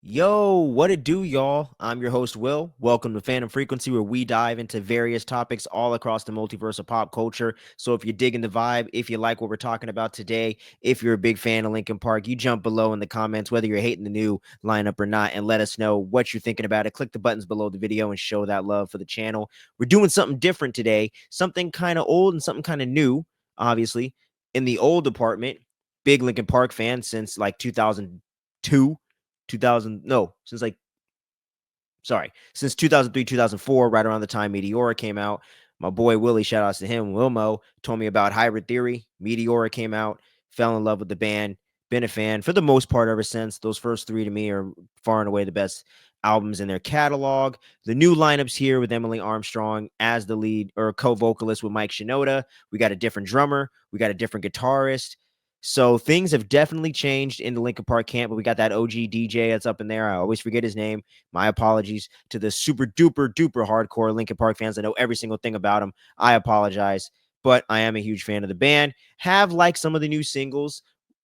Yo, what it do, y'all? I'm your host, Will. Welcome to Phantom Frequency, where we dive into various topics all across the multiverse of pop culture. So if you're digging the vibe, if you like what we're talking about today, if you're a big fan of Linkin Park, you jump below in the comments, whether you're hating the new lineup or not, and let us know what you're thinking about it. Click the buttons below the video and show that love for the channel. We're doing something different today, something kind of old and something kind of new, obviously. In the old department, big Linkin Park fan since like 2002. 2000 no since like sorry since 2003 2004, right around the time Meteora came out. My boy Willie, shout outs to him, Wilmo, told me about Hybrid Theory. Meteora came out, fell in love with the band, been a fan for the most part ever since. Those first three to me are far and away the best albums in their catalog. The new lineups here with Emily Armstrong as the lead or co-vocalist with Mike Shinoda. We got a different drummer, we got a different guitarist. So things have definitely changed in the Linkin Park camp, but we got that OG DJ that's up in there. I always forget his name. My apologies to the super duper duper hardcore Linkin Park fans. I know every single thing about him. I apologize, but I am a huge fan of the band. Have liked some of the new singles.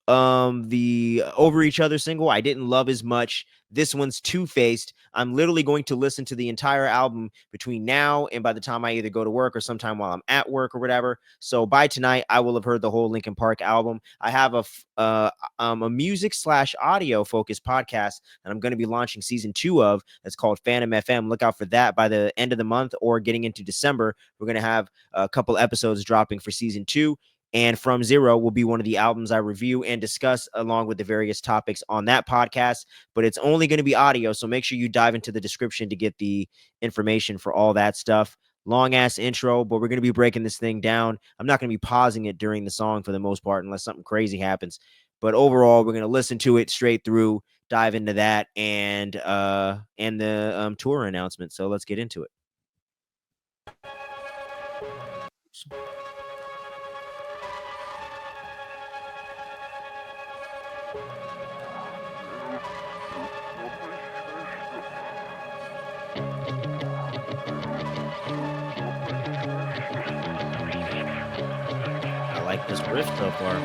The Over Each Other single I didn't love as much. This one's Two-Faced. I'm literally going to listen to the entire album between now and by the time I either go to work or sometime while I'm at work or whatever. So by tonight, I will have heard the whole Linkin Park album. I have a music slash audio focused podcast that I'm going to be launching season 2 of. That's called Phantom FM. Look out for that by the end of the month or getting into December. We're going to have a couple episodes dropping for season 2. And From Zero will be one of the albums I review and discuss along with the various topics on that podcast. But it's only going to be audio, so make sure you dive into the description to get the information for all that stuff. Long ass intro, but we're going to be breaking this thing down. I'm not going to be pausing it during the song for the most part unless something crazy happens. But overall, we're going to listen to it straight through, dive into that, and the tour announcement. So let's get into it. I like this riff so far.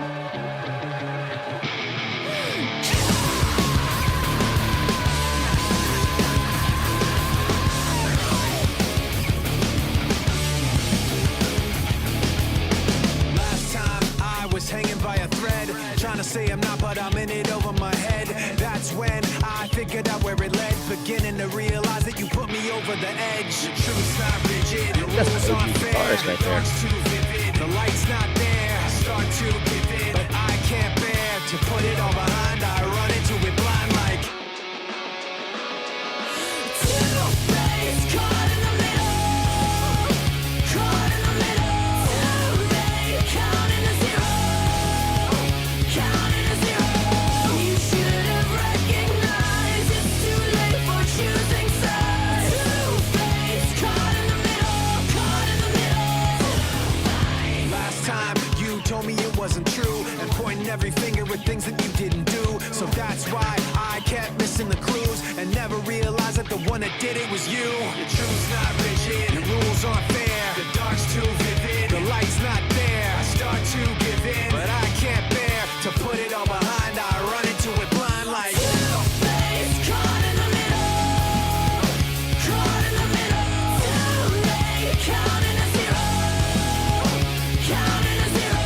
Hanging by a thread, trying to say I'm not, but I'm in it over my head. That's when I figured out where it led, beginning to realize that you put me over the edge. The truth's not rigid, the rules aren't fair, the dark's too vivid, the light's not there. I start to give in, but I can't bear to put it all behind. I run into it blind like two-faced, caught in the middle, caught in the middle, too late, counting the zero. Wasn't true and pointing every finger at things that you didn't do. So that's why I kept missing the clues and never realized that the one that did it was you. The truth's not rigid, the rules aren't fair, the dark's too vivid, the light's not there. I start to give in, but I can't bear to put it all behind. I run into it blind like two-faced, caught in the middle, caught in the middle, too late, counting a zero, counting a zero.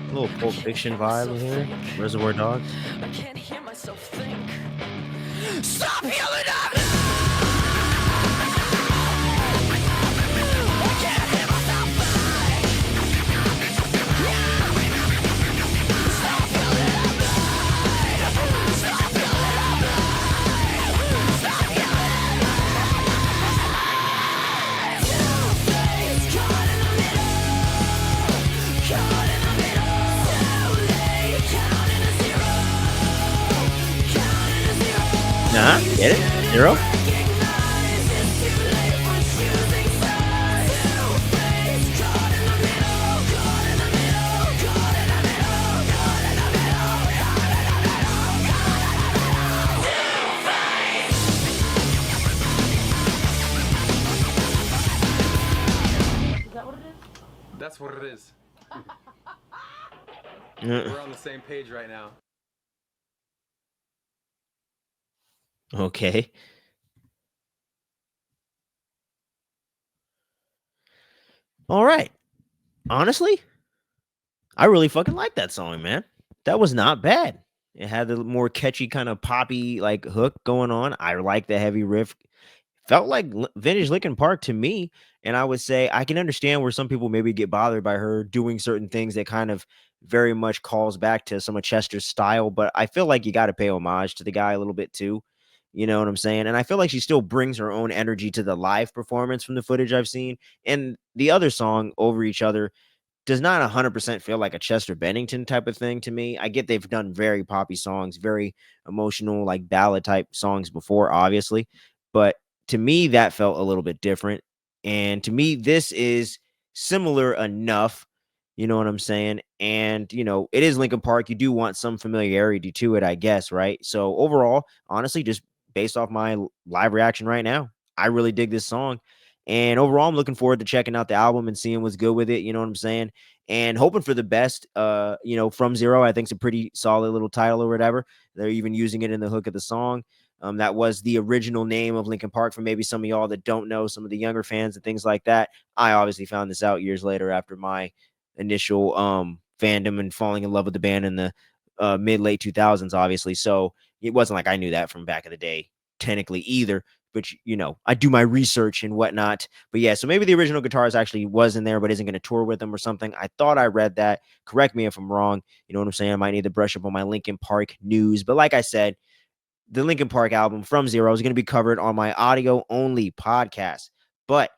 A little Pulp Fiction vibe here. Reservoir Dogs. I can't hear myself think. Stop yelling at me! Get it? Zero? That's what it is. Uh, We're on the same page right now. okay. All right. Honestly, I really fucking like that song, man. That was not bad. It had the more catchy kind of poppy like hook going on. I like the heavy riff. Felt like vintage Linkin Park to me. And I would say I can understand where some people maybe get bothered by her doing certain things that kind of very much calls back to some of Chester's style. But I feel like you got to pay homage to the guy a little bit too. You know what I'm saying? And I feel like she still brings her own energy to the live performance from the footage I've seen. And the other song, Over Each Other, does not 100% feel like a Chester Bennington type of thing to me. I get they've done very poppy songs, very emotional, like ballad type songs before, obviously. But to me, that felt a little bit different. And to me, this is similar enough. You know what I'm saying? And, it is Linkin Park. You do want some familiarity to it, I guess, right? So overall, honestly, just based off my live reaction right now, I really dig this song. And overall, I'm looking forward to checking out the album and seeing what's good with it. You know what I'm saying? And hoping for the best. From Zero, I think it's a pretty solid little title or whatever. They're even using it in the hook of the song. That was the original name of Linkin Park for maybe some of y'all that don't know, some of the younger fans and things like that. I obviously found this out years later after my initial fandom and falling in love with the band in the mid late 2000s, obviously. So it wasn't like I knew that from back in the day, technically either. But I do my research and whatnot. But yeah, so maybe the original guitarist actually was in there, but isn't going to tour with them or something. I thought I read that. Correct me if I'm wrong. You know what I'm saying? I might need to brush up on my Linkin Park news. But like I said, the Linkin Park album From Zero is going to be covered on my audio only podcast. But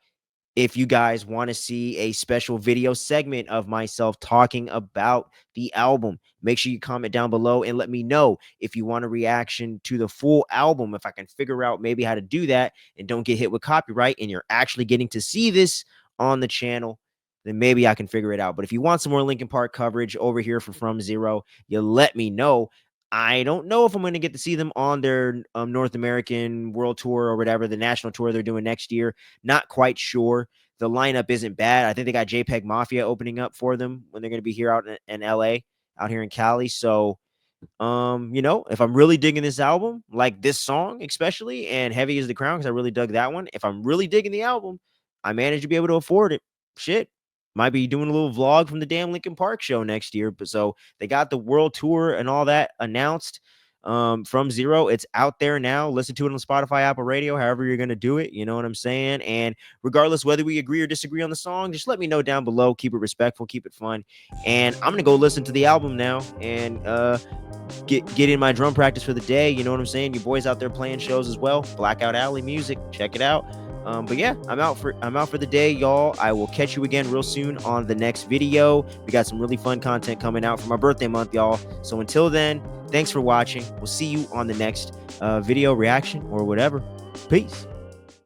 if you guys want to see a special video segment of myself talking about the album, make sure you comment down below and let me know if you want a reaction to the full album. If I can figure out maybe how to do that and don't get hit with copyright and you're actually getting to see this on the channel, then maybe I can figure it out. But if you want some more Linkin Park coverage over here for From Zero, you let me know. I don't know if I'm going to get to see them on their North American World Tour or whatever, the national tour they're doing next year. Not quite sure. The lineup isn't bad. I think they got JPEG Mafia opening up for them when they're going to be here out in LA, out here in Cali. So, if I'm really digging this album, like this song especially, and Heavy is the Crown, because I really dug that one. If I'm really digging the album, I managed to be able to afford it. Shit. Might be doing a little vlog from the damn Linkin Park show next year. But so they got the world tour and all that announced. From Zero, it's out there now. Listen to it on Spotify, Apple Radio, however you're gonna do it. You know what I'm saying? And regardless whether we agree or disagree on the song, just let me know down below. Keep it respectful, keep it fun. And I'm gonna go listen to the album now and get in my drum practice for the day. You know what I'm saying? You boys out there playing shows as well. Blackout Alley music, check it out. But yeah, I'm out for the day, y'all. I will catch you again real soon on the next video. We got some really fun content coming out for my birthday month, y'all. So until then, thanks for watching. We'll see you on the next video reaction or whatever. Peace.